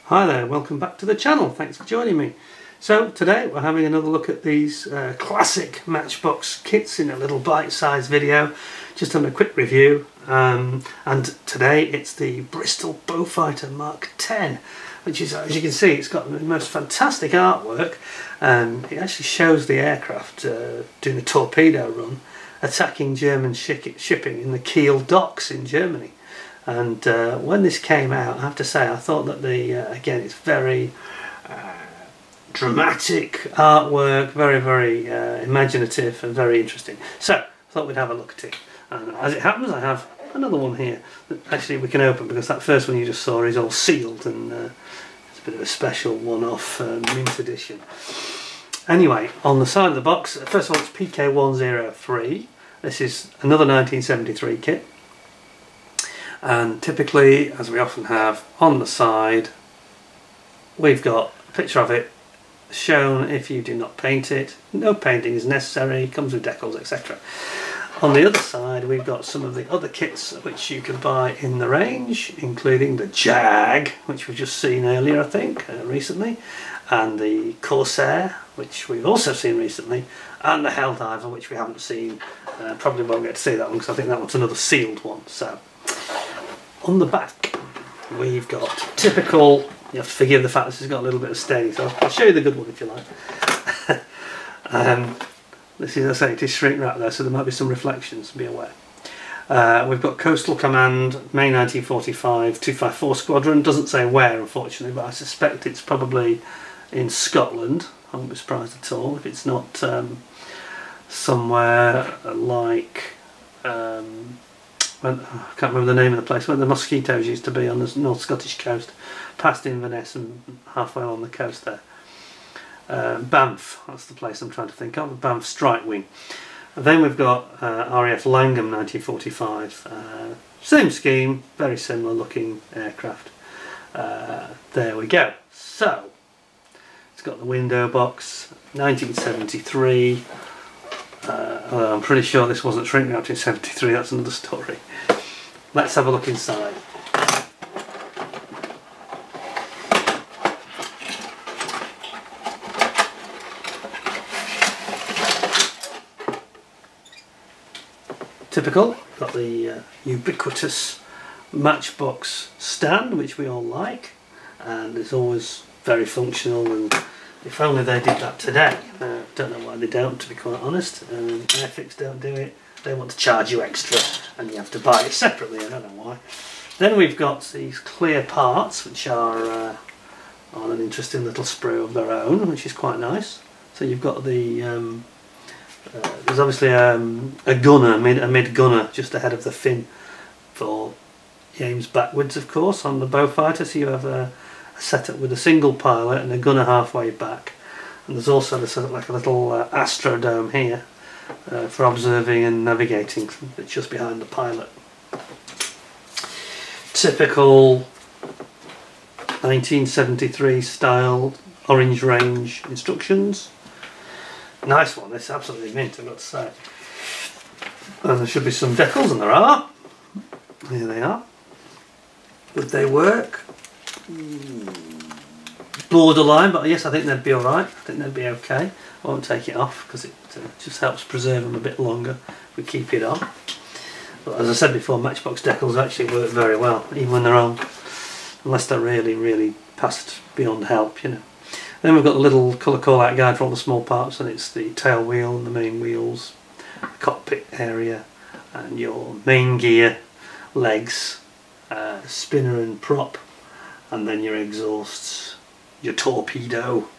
Hi there, welcome back to the channel, thanks for joining me. So today we're having another look at these classic Matchbox kits in a little bite-sized video, just on a quick review, and today it's the Bristol Beaufighter Mark 10, which is, as you can see, it's got the most fantastic artwork. It actually shows the aircraft doing a torpedo run, attacking German shipping in the Kiel docks in Germany. And when this came out, I have to say, I thought that again, it's very dramatic artwork, very imaginative and very interesting. So I thought we'd have a look at it. And as it happens, I have another one here that actually we can open, because that first one you just saw is all sealed, and it's a bit of a special one-off mint edition. Anyway, on the side of the box, first of all, it's PK-103. This is another 1973 kit. And typically, as we often have, on the side we've got a picture of it shown if you do not paint it. No painting is necessary, comes with decals, etc. On the other side we've got some of the other kits which you can buy in the range, including the Jag, which we've just seen earlier, I think, recently, and the Corsair, which we've also seen recently, and the Helldiver, which we haven't seen. Probably won't get to see that one because I think that one's another sealed one. So on the back we've got typical, you have to forgive the fact this has got a little bit of staining, so I'll show you the good one if you like. This is, as I say, it is shrink wrap there, so there might be some reflections, be aware. We've got Coastal Command, May 1945, 254 Squadron. Doesn't say where, unfortunately, but I suspect it's probably in Scotland. I wouldn't be surprised at all if it's not somewhere like I can't remember the name of the place where the mosquitoes used to be on the North Scottish coast, past Inverness and halfway along the coast there. Banff, that's the place I'm trying to think of, Banff Strike Wing. And then we've got RAF Langham 1945, same scheme, very similar looking aircraft. There we go. So, it's got the window box, 1973. I'm pretty sure this wasn't shrink wrapped in 73, that's another story. Let's have a look inside. Typical, got the ubiquitous Matchbox stand, which we all like, and it's always very functional, and if only they did that today. Don't know why they don't, to be quite honest. Airfix don't do it. They want to charge you extra and you have to buy it separately, I don't know why. Then we've got these clear parts, which are on an interesting little sprue of their own, which is quite nice. So you've got the there's obviously a gunner, a mid gunner just ahead of the fin, for he aims backwards, of course, on the Beaufighter. So you have a setup with a single pilot and a gunner halfway back, and there's also the sort of like a little astrodome here for observing and navigating. It's just behind the pilot. Typical 1973 style orange range instructions. Nice one, this, absolutely mint, I've got to say. And there should be some decals, and there are. Here they are. Would they work? Borderline, but yes, I think they'd be alright. I think they'd be okay. I won't take it off because it just helps preserve them a bit longer if we keep it on. But as I said before, Matchbox decals actually work very well, even when they're on, unless they're really past beyond help, you know. Then we've got the little colour call-out guide for all the small parts, and it's the tail wheel and the main wheels, the cockpit area, and your main gear, legs, spinner and prop, and then your exhausts, your torpedo,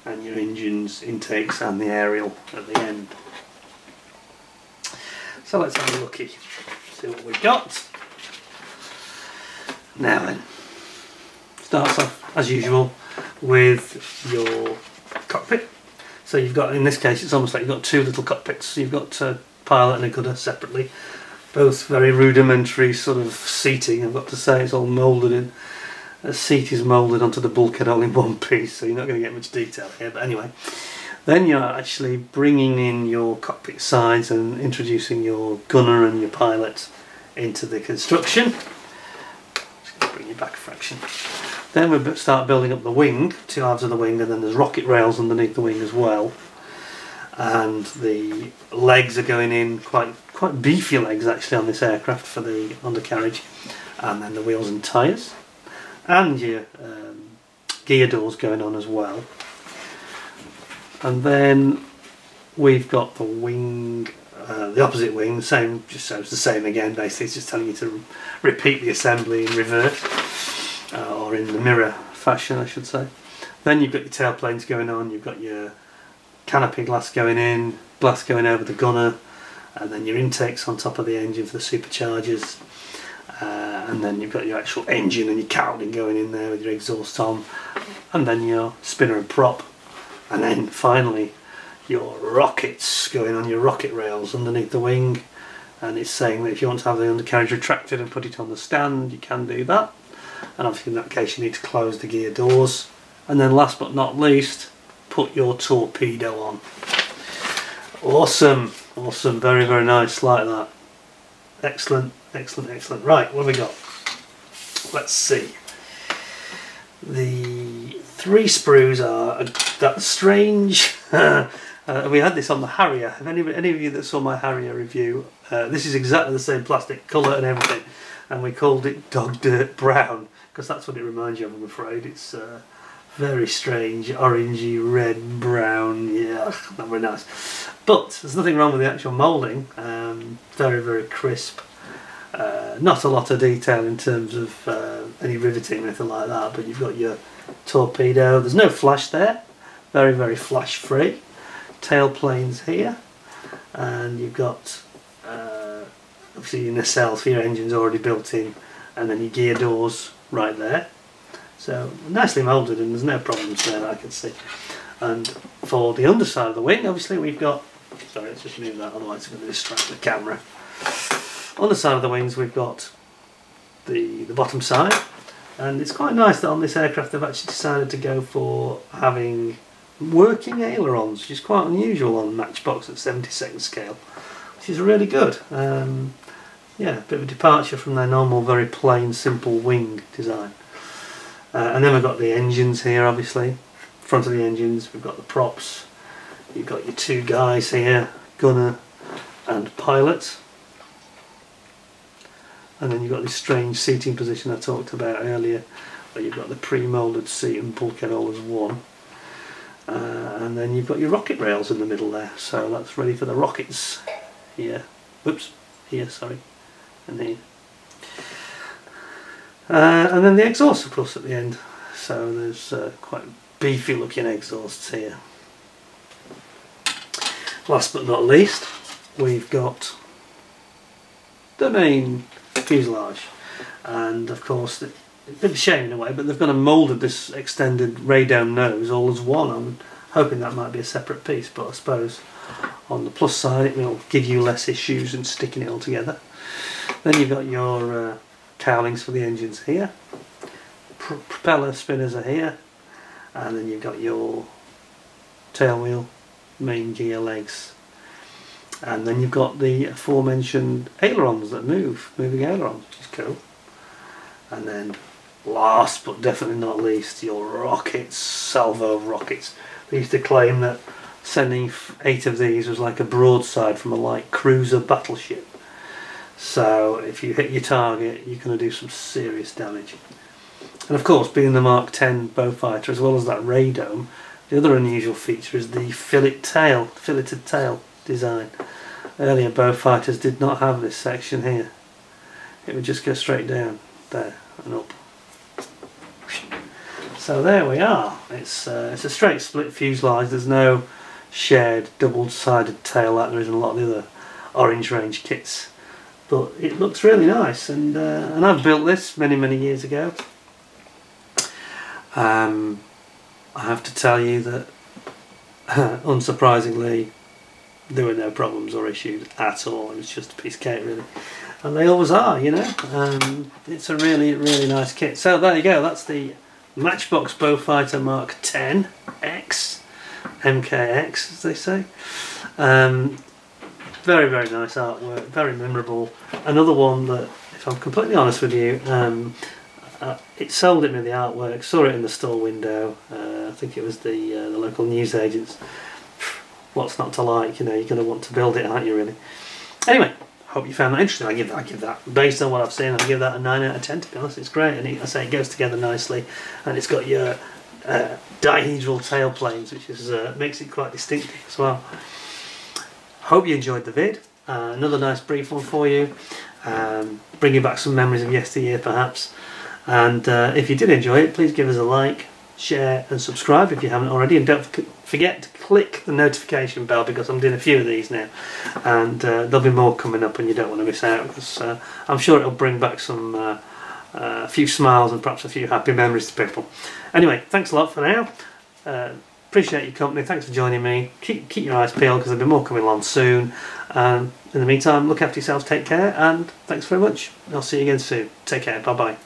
and your engines, intakes, and the aerial at the end. So let's have a looky, see what we've got. Now then, starts off as usual with your cockpit. So you've got, in this case, it's almost like you've got two little cockpits. You've got a pilot and a gunner separately, both very rudimentary sort of seating. I've got to say, it's all moulded in. The seat is moulded onto the bulkhead all in one piece, so you're not going to get much detail here, but anyway. Then you're actually bringing in your cockpit sides and introducing your gunner and your pilot into the construction. Just going to bring you back a fraction. Then we start building up the wing, 2 halves of the wing, and then there's rocket rails underneath the wing as well. And the legs are going in, quite beefy legs actually on this aircraft for the undercarriage. And then the wheels and tyres. And your gear doors going on as well. And then we've got the wing, the opposite wing, same, just so it's the same again basically. It's just telling you to repeat the assembly in reverse. Or in the mirror fashion I should say. Then you've got your tailplanes going on, you've got your canopy glass going in, glass going over the gunner, and then your intakes on top of the engine for the superchargers, and then you've got your actual engine and your cowling going in there with your exhaust on, and then your spinner and prop, and then finally your rockets going on your rocket rails underneath the wing. And it's saying that if you want to have the undercarriage retracted and put it on the stand, you can do that. And obviously in that case you need to close the gear doors. And then last but not least, put your torpedo on. Awesome, awesome, very nice, like that. Excellent, excellent, excellent. Right, what have we got? Let's see. The 3 sprues are that strange. We had this on the Harrier. If any of you that saw my Harrier review, this is exactly the same plastic colour and everything, and we called it dog dirt brown because that's what it reminds you of, I'm afraid. It's very strange, orangey, red, brown, yeah, not very nice. But there's nothing wrong with the actual moulding, very crisp. Not a lot of detail in terms of any riveting or anything like that, but you've got your torpedo. There's no flash there, very flash free. Tail planes here, and you've got obviously your nacelle for your engine's already built in, and then your gear doors right there. So nicely moulded, and there's no problems there that I can see. And for the underside of the wing, obviously we've got, sorry, let's just move that, otherwise it's going to distract the camera. On the side of the wings we've got the bottom side, and it's quite nice that on this aircraft they've actually decided to go for having working ailerons, which is quite unusual on Matchbox at 72nd scale, which is really good. Yeah, a bit of a departure from their normal, very plain, simple wing design. And then we've got the engines here, obviously. Front of the engines, we've got the props. You've got your 2 guys here, gunner and pilot. And then you've got this strange seating position I talked about earlier, where you've got the pre-moulded seat and bulkhead all as one. And then you've got your rocket rails in the middle there, so that's ready for the rockets here. Whoops, here, sorry, and here. And then the exhaust, of course, at the end. So there's quite beefy looking exhausts here. Last but not least, we've got the main fuselage, and of course it's a bit of a shame in a way, but they've kind of moulded this extended radome nose all as one. I'm hoping that might be a separate piece, but I suppose on the plus side it will give you less issues in sticking it all together. Then you've got your cowlings for the engines here, propeller spinners are here, and then you've got your tail wheel, main gear legs, and then you've got the aforementioned ailerons that moving ailerons, which is cool. And then last but definitely not least, your rockets, salvo rockets. They used to claim that sending 8 of these was like a broadside from a light cruiser battleship. So if you hit your target, you're going to do some serious damage. And of course, being the Mark 10 Beaufighter, as well as that radome, the other unusual feature is the filleted tail design. Earlier Beaufighters did not have this section here. It would just go straight down there and up. So there we are. It's a straight split fuselage. There's no shared double-sided tail like there is in a lot of the other Orange Range kits. But it looks really nice, and I've built this many years ago. I have to tell you that unsurprisingly there were no problems or issues at all. It was just a piece of cake really, and they always are, you know. It's a really nice kit. So there you go, that's the Matchbox Beaufighter Mark 10X, MKX as they say. Very nice artwork, very memorable. Another one that, if I'm completely honest with you, it sold it with the artwork, saw it in the store window. I think it was the local newsagents. What's not to like? You know, you're going to want to build it, aren't you, really? Anyway, hope you found that interesting. I give that, based on what I've seen, I give that a 9 out of 10, to be honest. It's great, and I say it goes together nicely, and it's got your dihedral tailplanes, which is makes it quite distinctive as well. Hope you enjoyed the vid. Another nice brief one for you, bringing back some memories of yesteryear perhaps. And if you did enjoy it, please give us a like, share and subscribe if you haven't already, and don't forget to click the notification bell, because I'm doing a few of these now, and there'll be more coming up and you don't want to miss out, because I'm sure it'll bring back some a few smiles and perhaps a few happy memories to people. Anyway, thanks a lot for now. Appreciate your company. Thanks for joining me. Keep your eyes peeled, because there'll be more coming along soon. In the meantime, look after yourselves, take care, and thanks very much. I'll see you again soon. Take care. Bye bye.